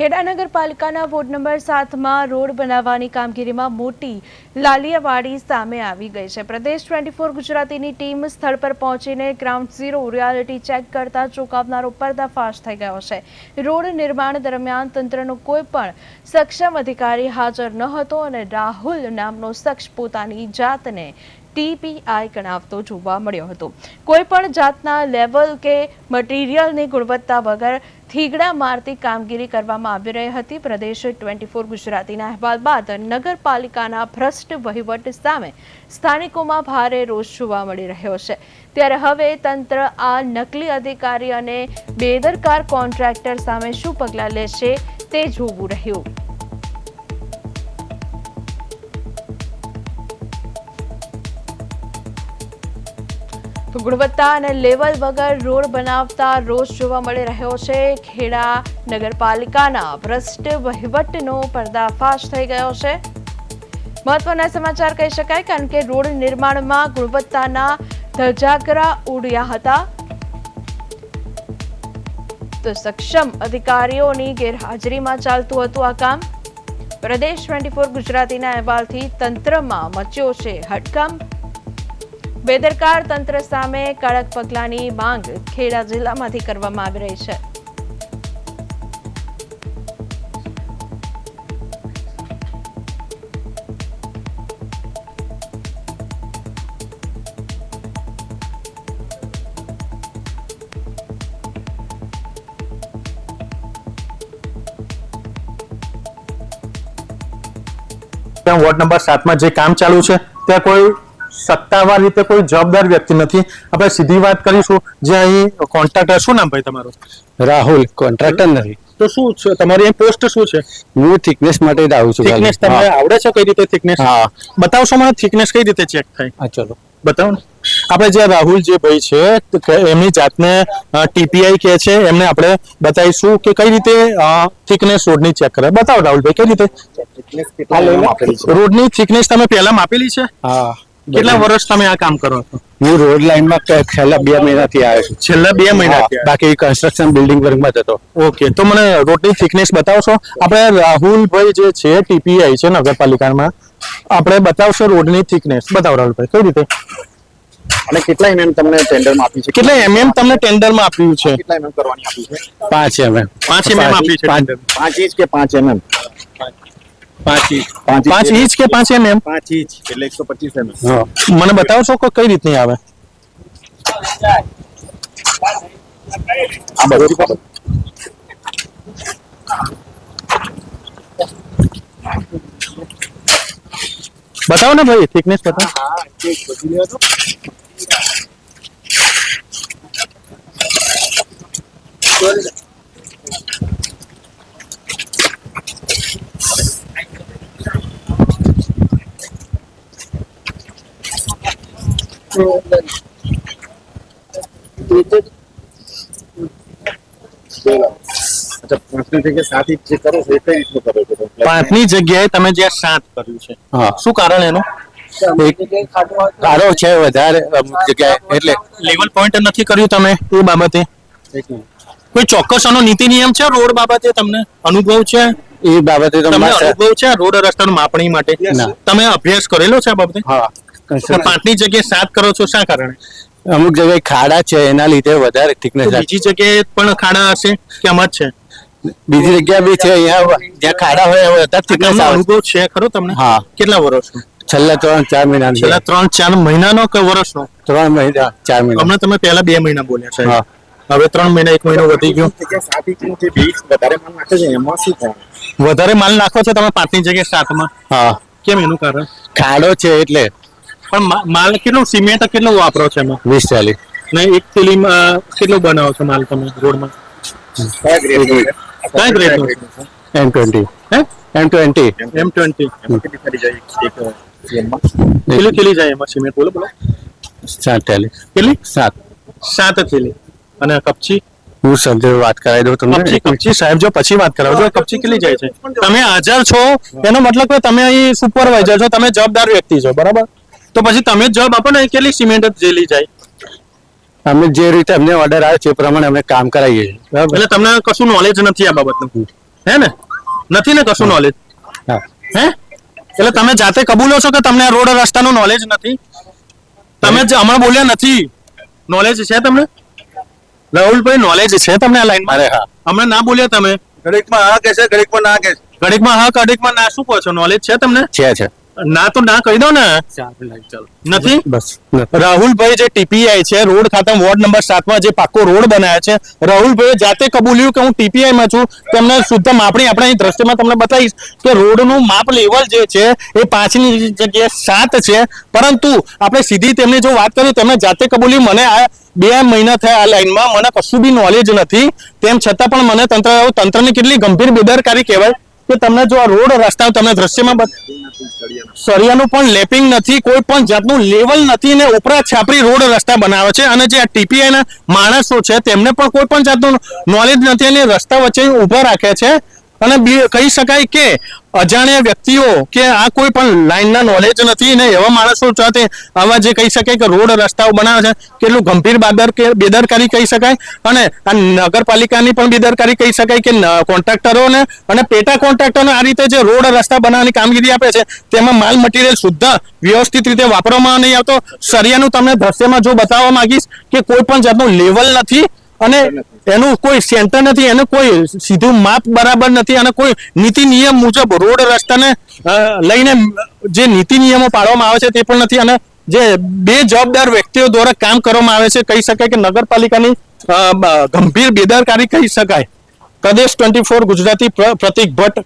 ખેડા નગરપાલિકાના ward number 7માં road બનાવવાની કામગીરીમાં મોટી લાલિયાવાડી સામે આવી ગઈ છે। પ્રદેશ 24 ગુજરાતીની ટીમ સ્થળ પર પહોંચીને ગ્રાઉન્ડ ઝીરો રિયાલિટી ચેક કરતા ચોંકાવનારો પર્દાફાશ થઈ ગયો છે। રોડ નિર્માણ દરમિયાન તંત્રનો કોઈ પણ સક્ષમ અધિકારી હાજર ન હતો અને રાહુલ નામનો શખ્સ પોતાની જાતને ટીપીઆઈ ગણાવતો જોવા મળ્યો હતો। કોઈ પણ જાતના લેવલ કે મટીરિયલની ગુણવત્તા વગર થીગડા મારતી કામગીરી કરવામાં આવી રહી હતી। પ્રદેશ 24 ગુજરાતીના અહેવાલ બાદ નગરપાલિકાના ભ્રષ્ટ વહીવટ સામે સ્થાનિકોમાં ભારે રોષ જોવા મળી રહ્યો છે। ત્યારે હવે તંત્ર આ નકલી અધિકારી અને બેદરકાર કોન્ટ્રાક્ટર સામે શું પગલાં લેશે તે જોવું રહ્યું। તો ગુણવત્તા અને લેવલ વગર રોડ બનાવતા રોષ જોવા મળી રહ્યો છે। ખેડા નગરપાલિકાના ભ્રષ્ટ વહીવટનો પર્દાફાશ થઈ ગયો છે। મહત્વના સમાચાર કહી શકાય કારણ કે રોડ નિર્માણમાં ગુણવત્તાના ધજાગરા ઉડ્યા હતા। તો સક્ષમ અધિકારીઓની ગેરહાજરીમાં ચાલતું હતું આ કામ। પ્રદેશ 24 ગુજરાતીના અહેવાલથી તંત્રમાં મચ્યો છે હડકંપ। બેદરકાર તંત્ર સામે કડક પગલાંની માંગ ખેડા જિલ્લામાંથી કરવામાં આવી રહી છે। વોર્ડ નંબર 7 માં જે કામ ચાલુ છે ત્યાં કોઈ સત્તાવાર રીતે કોઈ જવાબદાર વ્યક્તિ નથી। આપણે સીધી વાત કરીશું। જે અહીં કોન્ટ્રાક્ટર, શું નામ ભાઈ તમારું? રાહુલ, કોન્ટ્રાક્ટર નથી। તો શું છે તમારી અહીં પોસ્ટ શું છે? હું થિકનેસ માટે જ આવું છું। થિકનેસ તમને આવડે છે કઈ રીતે થિકનેસ? હા, બતાવશો મને થિકનેસ કઈ રીતે ચેક થાય? હા ચલો બતાવો ને। આપણે જે રાહુલ જે ભાઈ છે એમની જાતને ટીપીઆઈ કહે છે, એમને આપણે બતાવીશું કે કઈ રીતે થિકનેસ રોડની ચેક કરે। બતાવો રાહુલભાઈ, કઈ રીતે રોડની થિકનેસ તમે પહેલા માપેલી છે? હા। કેટલા વર્ષ તમે આ કામ કરો છો? હું રોડ લાઈનમાં છેલ્લા 2 મહિનાથી આવ્યો છું। છેલ્લા 2 મહિનાથી? બાકી કન્સ્ટ્રક્શન બિલ્ડિંગ વર્કમાં હતો। ઓકે, તો મને રોડની થિકનેસ બતાવશો? આપણે રાહુલભાઈ જે છે ટીપીઆઈ છે નગરપાલિકામાં, આપણે બતાવશો રોડની થિકનેસ? બતાવો રાહુલભાઈ, કઈ રીતે અને કેટલા એમએમ તમને ટેન્ડરમાં આપી છે? કેટલા એમએમ તમને ટેન્ડરમાં આપ્યું છે? કેટલા એમએમ કરવાની આપી છે? 5 mm 5 એમએમ આપી છે। 5 ઇંચ કે 5 એમએમ? 5 ઇંચ કે 5 એમએમ? 5 ઇંચ એટલે 125 એમએમ। હા, મને બતાવશો કે કઈ રીતની આવે? આ બધું બતાવો ને ભાઈ, થિકનેસ બતાવો। અચ્છા, 5 ની જગ્યાએ 7 ઇંચ જે કરો છો એ કઈ રીતનું કરો છો? 5 ની જગ્યાએ તમે જે 7 કર્યું છે, હા, શું કારણ એનું? કારો છે વધારે અમુક જગ્યાએ, એટલે લેવલ પોઈન્ટ નથી કર્યું તમે એ બાબતે? કોઈ ચોક્કસ આનો નીતિ નિયમ છે રોડ બાબતે? તમને અનુભવ છે એ બાબતે તો તમને અનુભવ છે રોડ રસ્તાનું માપણી માટે? તમે અભ્યાસ કરેલો છે આ બાબતે? હા। 5 ની જગ્યાએ 7 કરો છો, શા કારણે? અમુક જગ્યાએ ખાડા છે, એના લીધે વધારે થિકનેસ। બીજી જગ્યાએ પણ ખાડા હશે કે આમ જ છે? બીજી જગ્યા બી છે, અહીંયા જ્યાં ખાડા હોય વધારે થિકનેસ આવે। અનુભવ છે ખરો તમને? હા। કેટલા વર્ષનો? છેલ્લા 3-4 મહિના। છેલ્લા 3-4 મહિનાનો કે વર્ષનો? 3 મહિના 4 મહિના। હમણાં તમે પહેલા 2 મહિના બોલ્યા છે, હા, હવે 3 મહિના 1 મહિનો વધી ગયો। 7 ઇંચનું જે બેઝ વધારે માલ નાખે છે એમાં શું થાય? વધારે માલ નાખો છો તમે 5 ની જગ્યાએ 7 માં? હા। કેમ, એનું કારણ? ખાડો છે એટલે। પણ માલ કેટલો, સિમેન્ટ કેટલો વાપરો છો એમાં? 20-40 ને એક થેલીમાં કેટલો બનાવો છો માલ તમે રોડમાં? કયા ગ્રેડ? કયા ગ્રેડનો? M20 હે? M20 M20 એમાં કેટલી ખરી જાય એક એમમાં? કેટલી થેલી જાય એમાં સિમેન્ટ? બોલો બોલો। 7 કેટલી? 7 થેલી। અને કપચી? હું સમજો વાત કરાવી દઉં તમને। કપચી સાહેબ જો પછી વાત કરાવજો। કપચી કેટલી જાય છે? તમે હાજર છો એનો મતલબ કે તમે અહીં સુપરવાઇઝર છો, તમે જવાબદાર વ્યક્તિ છો, બરાબર? તો પછી તમે જવાબ આપો ને, કેટલી સિમેન્ટ જેલી જાય? અમે જે રીતે અમને ઓર્ડર આવે છે એ પ્રમાણે અમે કામ કરાવીએ છીએ, બરાબર? એટલે તમને કશું નોલેજ નથી આ બાબતનું? હે ને નથી ને કશું નોલેજ હા. હે એટલે તમે જાતે કબૂલો છો કે તમને આ રોડ રસ્તાનું નોલેજ નથી તમે જ હમણાં બોલ્યા નથી નોલેજ છે તમને રાહુલભાઈ નોલેજ છે તમને આ લાઈનમાં અરે હા. હમણાં ના બોલ્યા તમે ઘડીકમાં હા કે છે ઘડીકમાં ના કે છે. ઘડીકમાં હા ઘડીકમાં ના શું કહો છો નોલેજ છે તમને છે ના તો ના કહી દો ને નથી બસ રાહુલભાઈ જે ટીપીઆઈ છે રોડ ખાતા વોર્ડ નંબર 7 માં જે પાકો રોડ બનાવ્યા છે રાહુલભાઈ જાતે કબૂલ્યું કે હું ટીપીઆઈ માં છું તેમને શુદ્ધ માપણી આપણે અહીં દ્રશ્યમાં તમને બતાવીશ કે રોડનું માપ લેવલ જે છે એ 5 ની જગ્યાએ 7 છે પરંતુ આપણે સીધી તેમની જો વાત કરીએ તેમને જાતે કબૂલ્યું મને આ 2 મહિના થયા આ લાઈનમાં મને કશું બી નોલેજ નથી તેમ છતાં પણ મને તંત્રની કેટલી ગંભીર બેદરકારી કહેવાય કે તમને જો આ રોડ રસ્તા તમને દ્રશ્યમાં સળિયાનું પણ લેપિંગ નથી કોઈ પણ જાતનું લેવલ નથી ને ઉપરા છાપરી રોડ રસ્તા બનાવે છે અને જે આ ટીપીઆઈ ના માણસો છે તેમને પણ કોઈ પણ જાતનું નોલેજ નથી અને રસ્તા વચ્ચે ઊભા રાખે છે અને કહી શકાય કે અજાણ્યા વ્યક્તિઓ કે આ કોઈ પણ લાઈનના નોલેજ નથી ને એવા માણસો સાથે આવા જે કહી શકાય કે રોડ રસ્તાઓ બનાવે છે કેટલું ગંભીર બેદરકારી કહી શકાય અને આ નગરપાલિકાની પણ બેદરકારી કહી શકાય કે કોન્ટ્રાક્ટરોને અને પેટા કોન્ટ્રાક્ટરોને આ રીતે જે રોડ રસ્તા બનાવવાની કામગીરી આપે છે તેમાં માલ મટીરિયલ શુદ્ધ વ્યવસ્થિત રીતે વાપરવામાં નહીં આવતો સરિયાનું તમને દ્રશ્યમાં જો બતાવવા માંગીશ કે કોઈ પણ જાતનું લેવલ નથી અને એનું કોઈ સેન્ટર નથી એનું કોઈ સીધું માપ બરાબર નથી અને કોઈ નીતિ નિયમ મુજબ રોડ રસ્તાને લઈને જે નીતિ નિયમો પાડવામાં આવે છે તે પણ નથી અને જે બે જવાબદાર વ્યક્તિઓ દ્વારા કામ કરવામાં આવે છે કહી શકાય કે નગરપાલિકાની ગંભીર બેદરકારી કહી શકાય પ્રદેશ 24 ગુજરાતી પ્રતિક ભટ્ટ